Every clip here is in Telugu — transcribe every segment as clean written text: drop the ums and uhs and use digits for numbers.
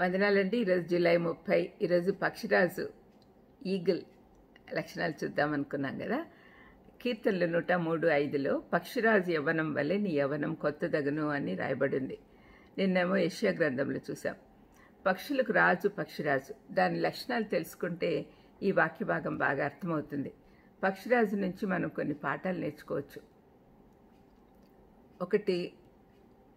వందనాలండి. ఈరోజు జూలై 30. ఈరోజు పక్షిరాజు ఈగిల్ లక్షణాలు చూద్దాం అనుకున్నాం కదా. కీర్తనలు 103:5లో పక్షిరాజు యవ్వనం వలె నీ యవ్వనం కొత్తదగును అని రాయబడింది. నిన్నేమో యెషయా గ్రంథంలో చూసాం. పక్షులకు రాజు పక్షిరాజు, దాని లక్షణాలు తెలుసుకుంటే ఈ వాక్య భాగం బాగా అర్థమవుతుంది. పక్షిరాజు నుంచి మనం కొన్ని పాఠాలు నేర్చుకోవచ్చు. ఒకటి,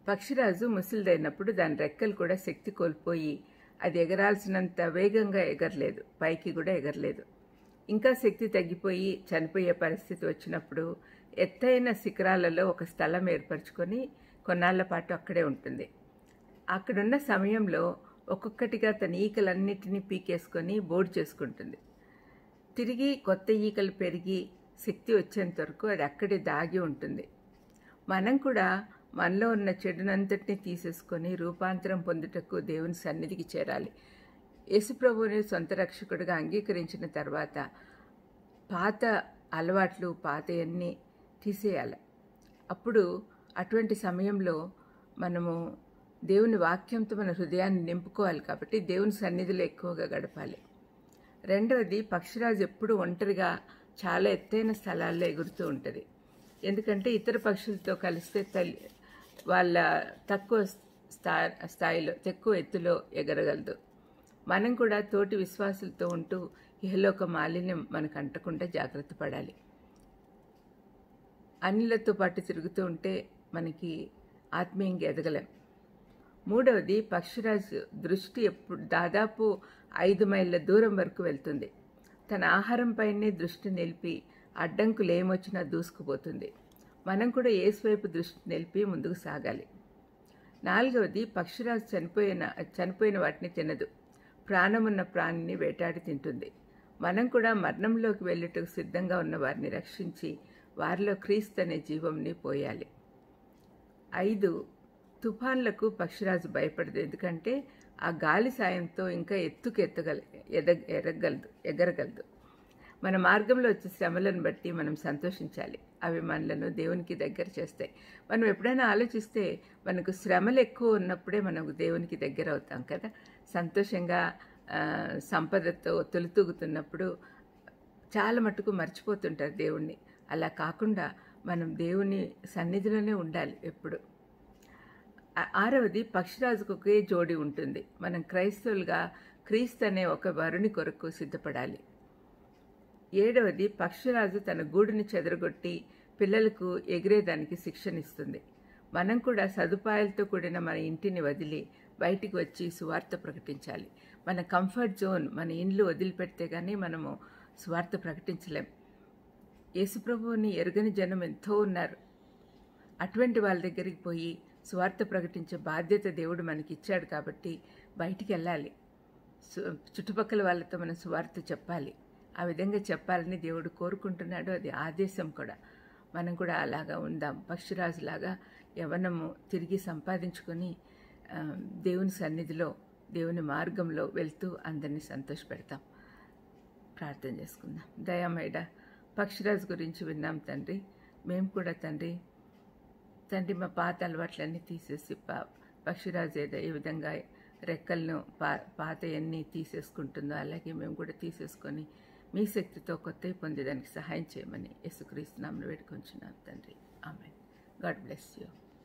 పక్షిరాజు ముసిలిదైనప్పుడు దాని రెక్కలు కూడా శక్తి కోల్పోయి అది ఎగరాల్సినంత వేగంగా ఎగరలేదు, పైకి కూడా ఎగరలేదు. ఇంకా శక్తి తగ్గిపోయి చనిపోయే పరిస్థితి వచ్చినప్పుడు ఎత్తైన శిఖరాలలో ఒక స్థలం ఏర్పరచుకొని కొన్నాళ్ల పాటు అక్కడే ఉంటుంది. అక్కడున్న సమయంలో ఒక్కొక్కటిగా తన ఈకలన్నిటినీ పీకేసుకొని బోర్డు చేసుకుంటుంది. తిరిగి కొత్త ఈకలు పెరిగి శక్తి వచ్చేంత వరకు అది అక్కడే దాగి ఉంటుంది. మనం కూడా మనలో ఉన్న చెడునంతటినీ తీసేసుకొని రూపాంతరం పొందుటకు దేవుని సన్నిధికి చేరాలి. యేసుప్రభువుని సొంత రక్షకుడిగా అంగీకరించిన తర్వాత పాత అలవాట్లు పాతయన్నీ తీసేయాలి. అప్పుడు అటువంటి సమయంలో మనము దేవుని వాక్యంతో మన హృదయాన్ని నింపుకోవాలి. కాబట్టి దేవుని సన్నిధిలో ఎక్కువగా గడపాలి. రెండవది, పక్షిరాజు ఎప్పుడు ఒంటరిగా చాలా ఎత్తైన స్థలాల్లో ఎగురుతూ ఉంటుంది. ఎందుకంటే ఇతర పక్షులతో కలిస్తే వాళ్ళ తక్కువ స్థాయిలో తక్కువ ఎత్తులో ఎగరగలదు. మనం కూడా తోటి విశ్వాసులతో ఉంటూ ఇహలోక మాలిన్యం మనకు అంటకుండా జాగ్రత్త పడాలి. అన్నిలతో పాటు తిరుగుతూ ఉంటే మనకి ఆత్మీయంగా ఎదగలేం. మూడవది, పక్షిరాజు దృష్టి దాదాపు 5 మైళ్ళ దూరం వరకు వెళ్తుంది. తన ఆహారం పైనే దృష్టి నిలిపి అడ్డంకులు ఏమొచ్చినా దూసుకుపోతుంది. మనం కూడా యేసు వైపు దృష్టి నిలిపి ముందుకు సాగాలి. నాలుగవది, పక్షిరాజు చనిపోయిన వాటిని తినదు, ప్రాణమున్న ప్రాణిని వేటాడి తింటుంది. మనం కూడా మరణంలోకి వెళ్ళుటకు సిద్ధంగా ఉన్న వారిని రక్షించి వారిలో క్రీస్తు అనే జీవంని పోయాలి. 5, తుఫాన్లకు పక్షిరాజు భయపడదు. ఎందుకంటే ఆ గాలి సాయంతో ఇంకా ఎత్తుకు ఎగరగలదు. మన మార్గంలో వచ్చే శ్రమలను బట్టి మనం సంతోషించాలి. అవి మనలను దేవునికి దగ్గర చేస్తాయి. మనం ఎప్పుడైనా ఆలోచిస్తే మనకు శ్రమలు ఎక్కువ ఉన్నప్పుడే మనకు దేవునికి దగ్గర అవుతాం కదా. సంతోషంగా సంపదతో తొలితూగుతున్నప్పుడు చాలా మటుకు మర్చిపోతుంటారు దేవుణ్ణి. అలా కాకుండా మనం దేవుని సన్నిధిలోనే ఉండాలి ఎప్పుడు. 6వది, పక్షిరాజుకు ఒకే జోడి ఉంటుంది. మనం క్రైస్తవులుగా క్రీస్తు అనే ఒక వరుని కొరకు సిద్ధపడాలి. 7వది, పక్షిరాజు తన గూడుని చెదరగొట్టి పిల్లలకు ఎగిరేదానికి శిక్షణిస్తుంది. మనం కూడా సదుపాయాలతో కూడిన మన ఇంటిని వదిలి బయటికి వచ్చి సువార్త ప్రకటించాలి. మన కంఫర్ట్ జోన్, మన ఇండ్లు వదిలిపెడితే కానీ మనము సువార్త ప్రకటించలేం. యేసుప్రభువుని ఎరుగని జనం ఎంతో ఉన్నారు. అటువంటి వాళ్ళ దగ్గరికి పోయి సువార్త ప్రకటించే బాధ్యత దేవుడు మనకి ఇచ్చాడు. కాబట్టి బయటికి వెళ్ళాలి. చుట్టుపక్కల వాళ్ళతో మనం సువార్త చెప్పాలి. ఆ విధంగా చెప్పాలని దేవుడు కోరుకుంటున్నాడు. అది ఆదేశం కూడా. మనం కూడా అలాగా ఉందాం. పక్షిరాజులాగా యవ్వనము తిరిగి సంపాదించుకొని దేవుని సన్నిధిలో దేవుని మార్గంలో వెళ్తూ అందరినీ సంతోషపెడతాం. ప్రార్థన చేసుకుందాం. దయామయుడ, పక్షిరాజు గురించి విన్నాం తండ్రి. మేము కూడా తండ్రి మా పాత అలవాట్లన్నీ తీసేసి పక్షిరాజు ఏ విధంగా రెక్కలను పాతయన్నీ తీసేసుకుంటుందో అలాగే మేము కూడా తీసేసుకొని మీ శక్తితో కొత్తవి పొందేదానికి సహాయం చేయమని యేసుక్రీస్తు నామములో వేడుకొంచున్నాం తండ్రి. ఆమేన్. God bless you.